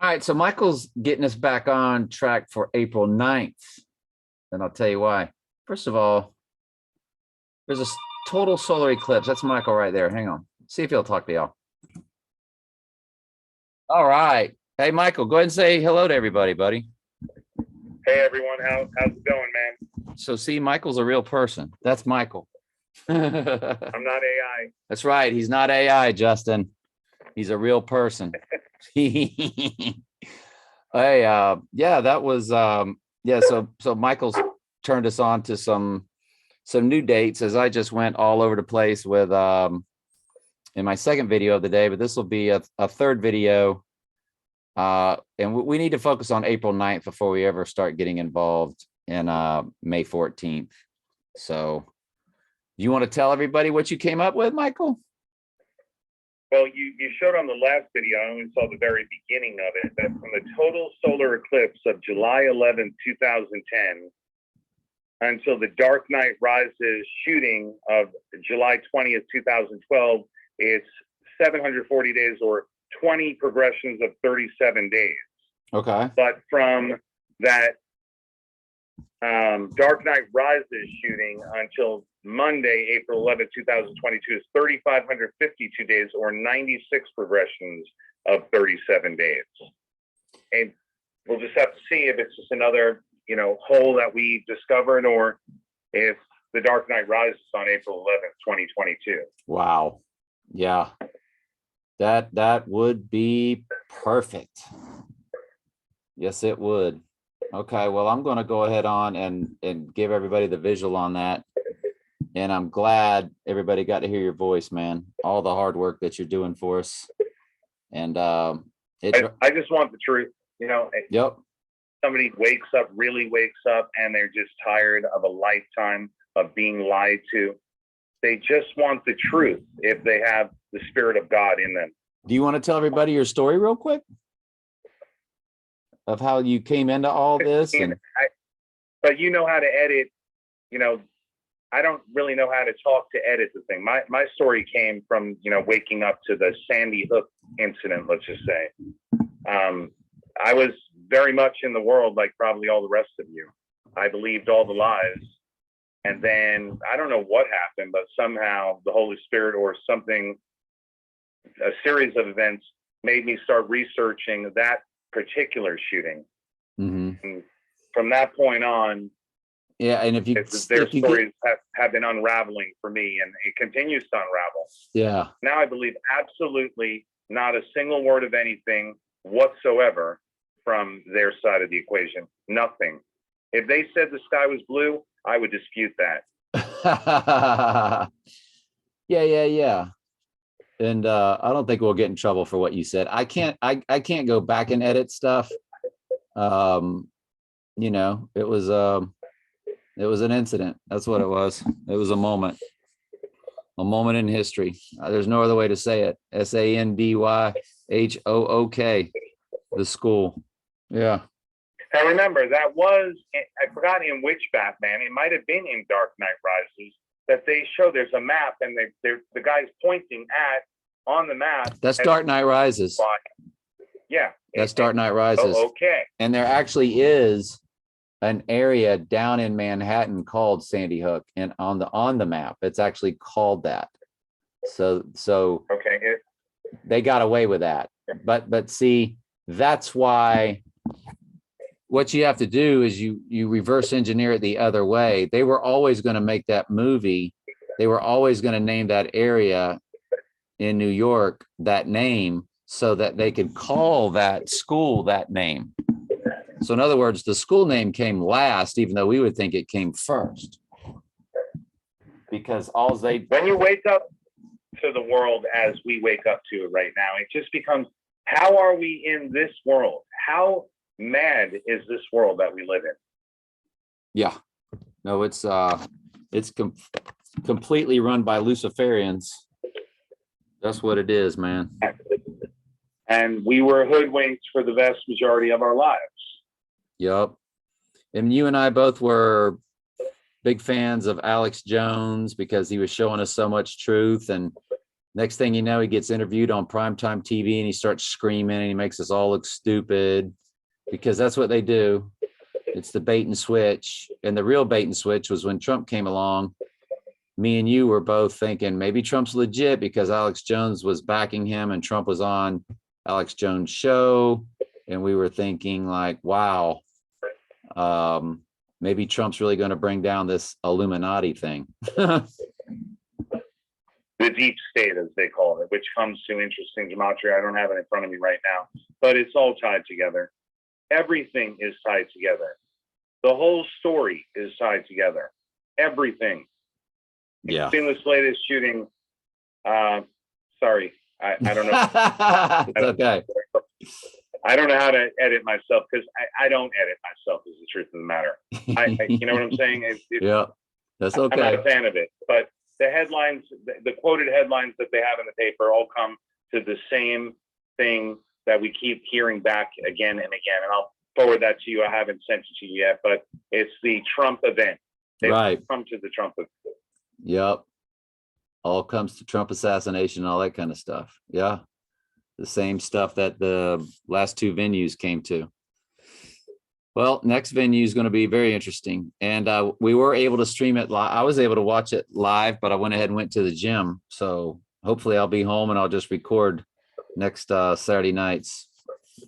All right, so Michael's getting us back on track for April 9th, and I'll tell you why. First of all, there's a total solar eclipse. That's Michael right there. Hang on. See if he'll talk to y'all. All right. Hey, Michael, go ahead and say hello to everybody, buddy. Hey everyone, how's it going, man? So see, Michael's a real person. That's Michael. I'm not AI. That's right. He's not AI, Justin. He's a real person. Hey, yeah, that was yeah, so Michael's turned us on to some new dates as I just went all over the place with in my second video of the day, but this will be a third video. And we need to focus on April 9th before we ever start getting involved in May 14th. So you want to tell everybody what you came up with, Michael? Well, you showed on the last video, I only saw the very beginning of it, that from the total solar eclipse of July 11th, 2010, until the Dark Knight Rises shooting of July 20th, 2012, it's 740 days or 20 progressions of 37 days. Okay. But from that Dark Knight Rises shooting until Monday, April 11th, 2022 is 3,552 days or 96 progressions of 37 days. And we'll just have to see if it's just another, hole that we discovered or if the Dark Knight Rises on April 11th, 2022. Wow. Yeah. That would be perfect. Yes, it would. Okay, well, I'm going to go ahead on and give everybody the visual on that. And I'm glad everybody got to hear your voice, man. All the hard work that you're doing for us. And I just want the truth. Yep. Somebody really wakes up, and they're just tired of a lifetime of being lied to. They just want the truth if they have the Spirit of God in them. Do you want to tell everybody your story real quick? Of how you came into all this? But you know how to edit, I don't really know how to talk to edit the thing. My story came from, waking up to the Sandy Hook incident, let's just say. I was very much in the world like probably all the rest of you. I believed all the lies. And then I don't know what happened, but somehow the Holy Spirit or something, a series of events made me start researching that particular shooting. Mm-hmm. And from that point on, yeah, and their stories have been unraveling for me, and it continues to unravel. Yeah. Now I believe absolutely not a single word of anything whatsoever from their side of the equation. Nothing. If they said the sky was blue, I would dispute that. Yeah. And I don't think we'll get in trouble for what you said. I can't go back and edit stuff. It was an incident. That's what it was. It was a moment in history. There's no other way to say it. SANDYHOOK, the school. Yeah. I remember that was, I forgot in which Batman, it might have been in Dark Knight Rises, that they show there's a map and the guy's pointing at on the map. That's Dark Knight Rises. Yeah. That's Dark Knight Rises. Oh, okay. And there actually is an area down in Manhattan called Sandy Hook, and on the map, it's actually called that. So okay, they got away with that. But see, that's why what you have to do is you reverse engineer it the other way. They were always going to make that movie. They were always going to name that area in New York that name so that they could call that school that name. So in other words, the school name came last, even though we would think it came first. Because when you wake up to the world as we wake up to it right now, it just becomes, how are we in this world? How mad is this world that we live in? Yeah. No, it's completely run by Luciferians. That's what it is, man. And we were hoodwinked for the vast majority of our lives. Yep. And you and I both were big fans of Alex Jones because he was showing us so much truth. And Next thing you know, he gets interviewed on primetime TV and he starts screaming and he makes us all look stupid because that's what they do. It's the bait and switch. And the real bait and switch was when Trump came along. Me and you were both thinking maybe Trump's legit because Alex Jones was backing him and Trump was on Alex Jones' show. And we were thinking like, wow, maybe Trump's really going to bring down this Illuminati thing. The deep state, as they call it, which comes to interesting gematria. I don't have it in front of me right now, but it's all tied together. Everything is tied together. The whole story is tied together. Everything. Yeah. Seen this latest shooting. Sorry, I don't know. It's okay. I don't know how to edit myself because I don't edit myself. Is the truth of the matter. You know what I'm saying? Yeah, that's I'm okay. not a fan of it, but the headlines, the quoted headlines that they have in the paper all come to the same thing that we keep hearing back again and again. And I'll forward that to you. I haven't sent it to you yet, but it's the Trump event. They've Right. come to the Trump event. Yep. All comes to Trump assassination, all that kind of stuff. Yeah. The same stuff that the last two venues came to. Well, next venue is going to be very interesting. And we were able to stream it live. I was able to watch it live, but I went ahead and went to the gym. So hopefully I'll be home and I'll just record next Saturday nights.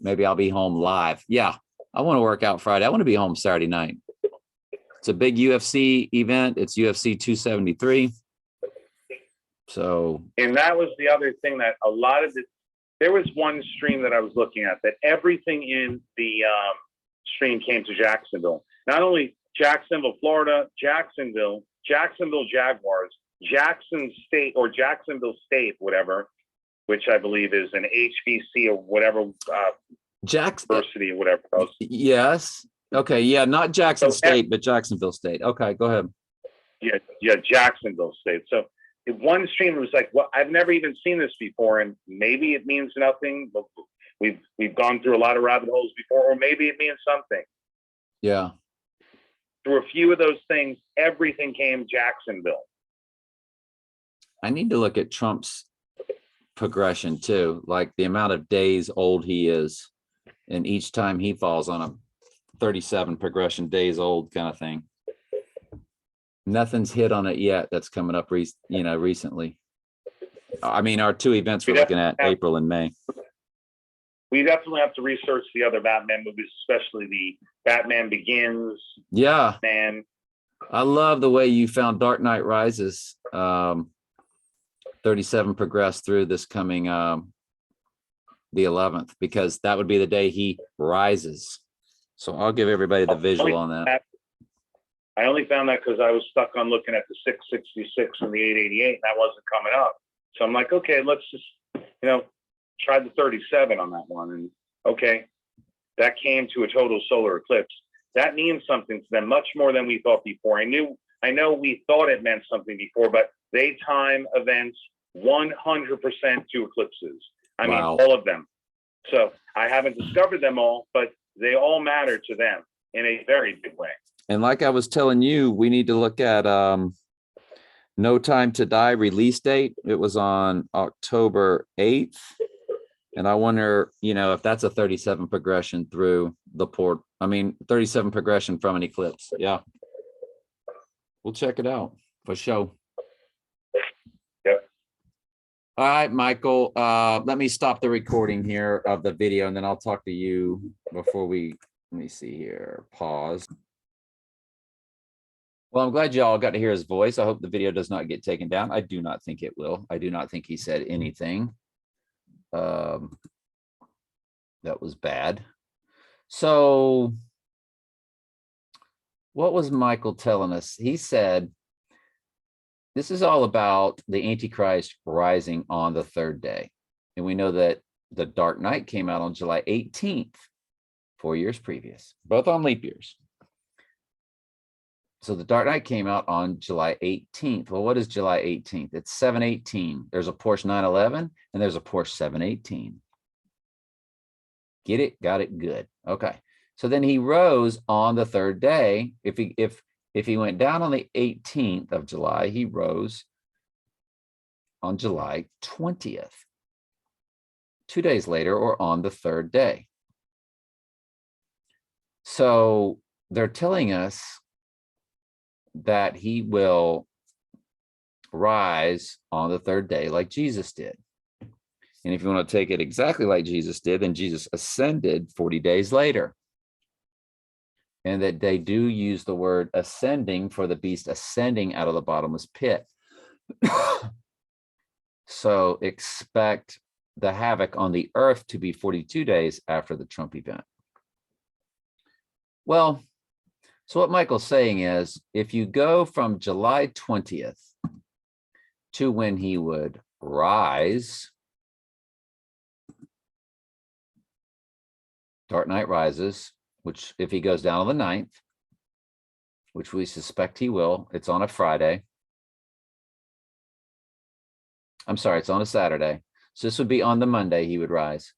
Maybe I'll be home live. Yeah, I want to work out Friday. I want to be home Saturday night. It's a big UFC event. It's UFC 273. So. And that was the other thing that a lot of there was one stream that I was looking at that everything in the stream came to Jacksonville. Not only Jacksonville, Florida, Jacksonville Jaguars, Jackson State or Jacksonville State, whatever, which I believe is an HBC or whatever university or whatever else. Yes. Okay. Yeah. Not Jackson State, but Jacksonville State. Okay. Go ahead. Yeah. Jacksonville State. So one stream was like, well, I've never even seen this before, and maybe it means nothing, but we've gone through a lot of rabbit holes before, or maybe it means something. Yeah. Through a few of those things, everything came Jacksonville. I need to look at Trump's progression too, like the amount of days old he is, and each time he falls on a 37 progression days old kind of thing. Nothing's hit on it yet. That's coming up, recently. I mean, our two events we're looking at April and May. We definitely have to research the other Batman movies, especially the Batman Begins. Yeah, man, I love the way you found Dark Knight Rises. 37 progressed through this coming the 11th, because that would be the day he rises. So I'll give everybody the visual on that. I only found that because I was stuck on looking at the 666 and the 888, and that wasn't coming up. So I'm like, okay, let's just, try the 37 on that one. And okay, that came to a total solar eclipse. That means something to them, much more than we thought before. I know we thought it meant something before, but they time events 100% to eclipses. I mean, all of them. So I haven't discovered them all, but they all matter to them in a very big way. And like I was telling you, we need to look at No Time to Die release date. It was on October 8th. And I wonder, if that's a 37 progression through the port. 37 progression from an eclipse. Yeah. We'll check it out for sure. Yep. All right, Michael, let me stop the recording here of the video, and then I'll talk to you before let me see here, pause. Well, I'm glad y'all got to hear his voice. I hope the video does not get taken down. I do not think it will. I do not think he said anything that was bad. So what was Michael telling us? He said, this is all about the Antichrist rising on the third day. And we know that the Dark Knight came out on July 18th, 4 years previous, both on leap years. So the Dark Knight came out on July 18th. Well, what is July 18th? It's 7/18. There's a Porsche 911 and there's a Porsche 718. Get it? Got it? Good. Okay. So then he rose on the third day. If he went down on the 18th of July, he rose on July 20th, 2 days later, or on the third day. So they're telling us that he will rise on the third day like Jesus did. And if you want to take it exactly like Jesus did, then Jesus ascended 40 days later. And that they do use the word ascending for the beast ascending out of the bottomless pit. So expect the havoc on the earth to be 42 days after the Trump event. Well, so what Michael's saying is, if you go from July 20th to when he would rise, Dark Knight Rises, which if he goes down on the 9th, which we suspect he will, it's on a Friday. I'm sorry, it's on a Saturday. So this would be on the Monday he would rise,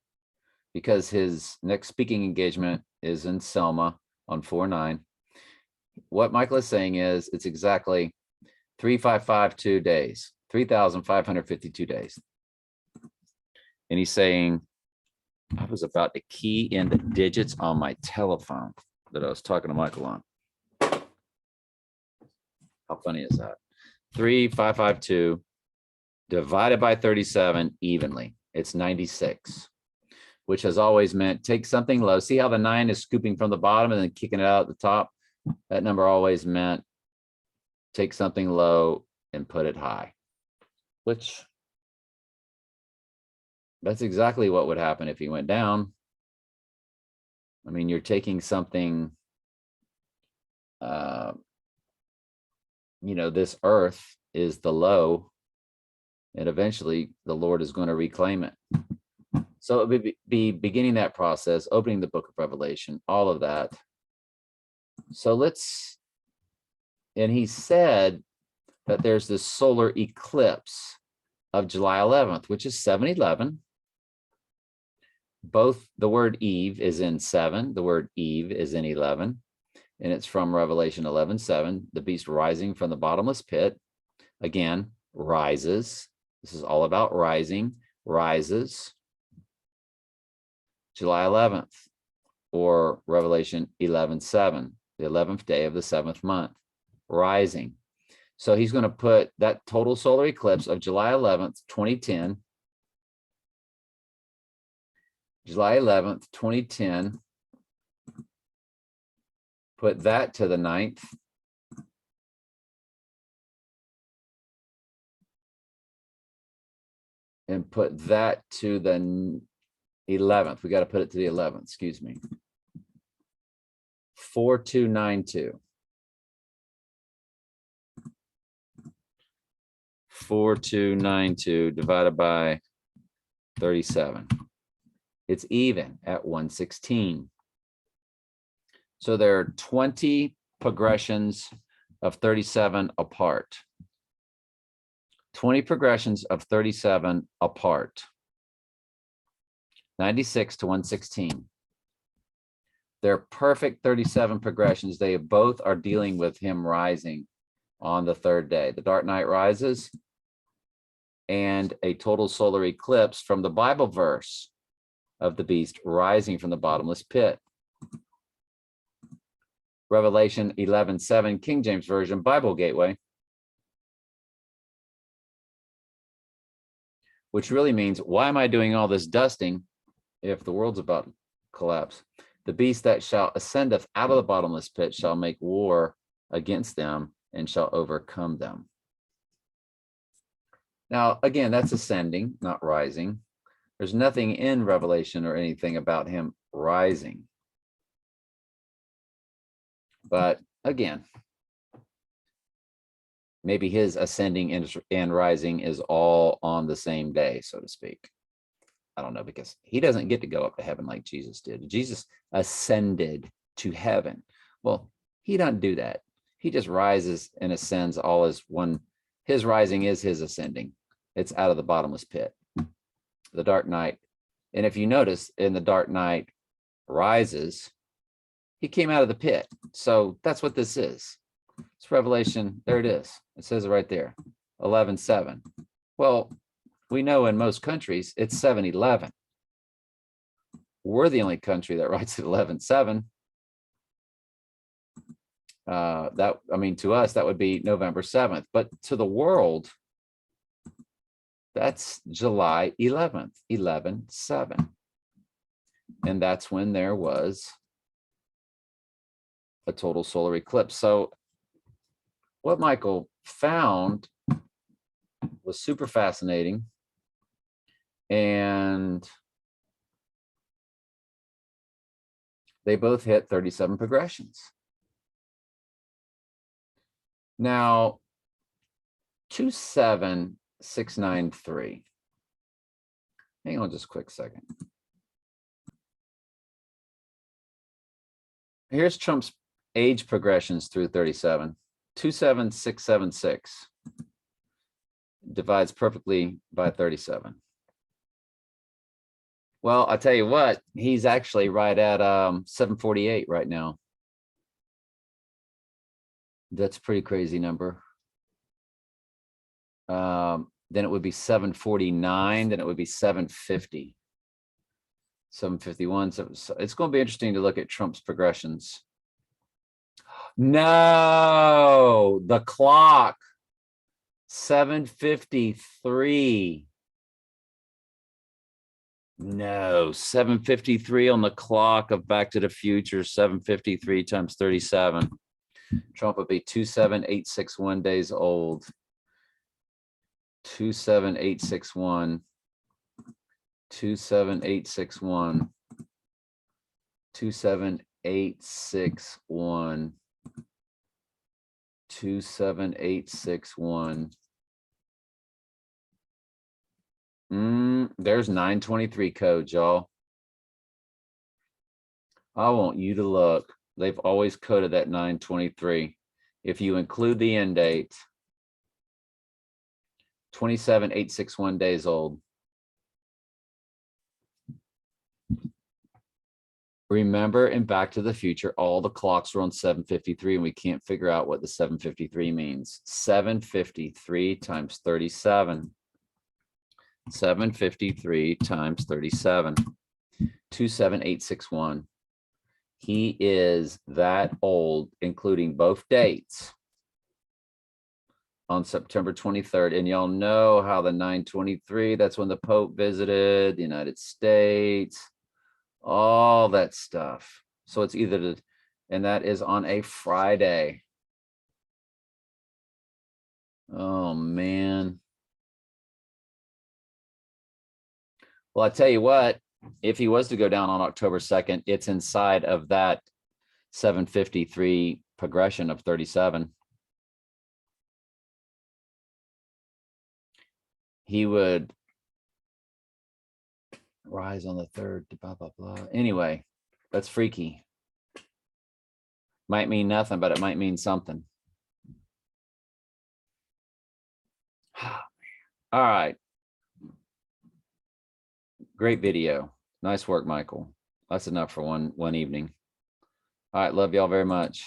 because his next speaking engagement is in Selma on 4/9. What Michael is saying is it's exactly 3,552 days, 3,552 days. And he's saying, I was about to key in the digits on my telephone that I was talking to Michael on. How funny is that? 3,552 divided by 37 evenly. It's 96, which has always meant take something low. See how the 9 is scooping from the bottom and then kicking it out at the top? That number always meant take something low and put it high, which that's exactly what would happen if he went down. I mean, you're taking something, this earth is the low, and eventually the Lord is going to reclaim it. So it would be beginning that process, opening the book of Revelation, all of that. So and he said that there's this solar eclipse of July 11th, which is 7/11. Both the word Eve is in 7, the word Eve is in 11, and it's from Revelation 11:7, the beast rising from the bottomless pit, again, rises. This is all about rising, rises. July 11th, or Revelation 11:7, the 11th day of the 7th month, rising. So he's going to put that total solar eclipse of July 11th, 2010, July 11th, 2010, put that to the 9th. And put that to the 11th. We got to put it to the 11th, excuse me. 4292. 4292 divided by 37. It's even at 116. So there are 20 progressions of 37 apart. 20 progressions of 37 apart. 96 to 116. They're perfect 37 progressions. They both are dealing with him rising on the third day. The Dark Knight Rises and a total solar eclipse from the Bible verse of the beast rising from the bottomless pit. Revelation 11:7, King James Version, Bible Gateway. Which really means, why am I doing all this dusting if the world's about to collapse? The beast that shall ascendeth out of the bottomless pit shall make war against them and shall overcome them. Now, again, that's ascending, not rising. There's nothing in Revelation or anything about him rising. But again, maybe his ascending and rising is all on the same day, so to speak. I don't know, because he doesn't get to go up to heaven like Jesus did. Jesus ascended to heaven. Well, he doesn't do that. He just rises and ascends all as one. His rising is his ascending. It's out of the bottomless pit, the Dark Knight. And if you notice in the Dark Knight Rises, he came out of the pit. So that's what this is. It's Revelation. There it is. It says it right there. 11:7. Well, we know in most countries it's 7-11. We're the only country that writes it 11-7. That, I mean, to us, that would be November 7th, but to the world, that's July 11th, 11-7. And that's when there was a total solar eclipse. So what Michael found was super fascinating. And they both hit 37 progressions. Now, 27693. Hang on just a quick second. Here's Trump's age progressions through 37. 27676 divides perfectly by 37. Well, I tell you what, he's actually right at 748 right now. That's a pretty crazy number. Then it would be 749, then it would be 750. 751. So it's going to be interesting to look at Trump's progressions. No, the clock. 753. No, 753 on the clock of Back to the Future. 753 times 37. Trump would be 27861 days old. 27861. 27861. 27861. 27861. There's 923 codes, y'all. I want you to look. They've always coded at 923. If you include the end date, 27861 days old. Remember, in Back to the Future, all the clocks were on 753, and we can't figure out what the 753 means. 753 times 37. 753 times 37. 27861. He is that old, including both dates, on September 23rd. And y'all know how the 923, that's when the Pope visited the United States, all that stuff. So it's either the, and that is on a Friday. Oh, man. Well, I tell you what, if he was to go down on October 2nd, it's inside of that 753 progression of 37. He would rise on the 3rd, blah, blah, blah. Anyway, that's freaky. Might mean nothing, but it might mean something. All right. Great video. Nice work, Michael. That's enough for one evening. All right. Love y'all very much.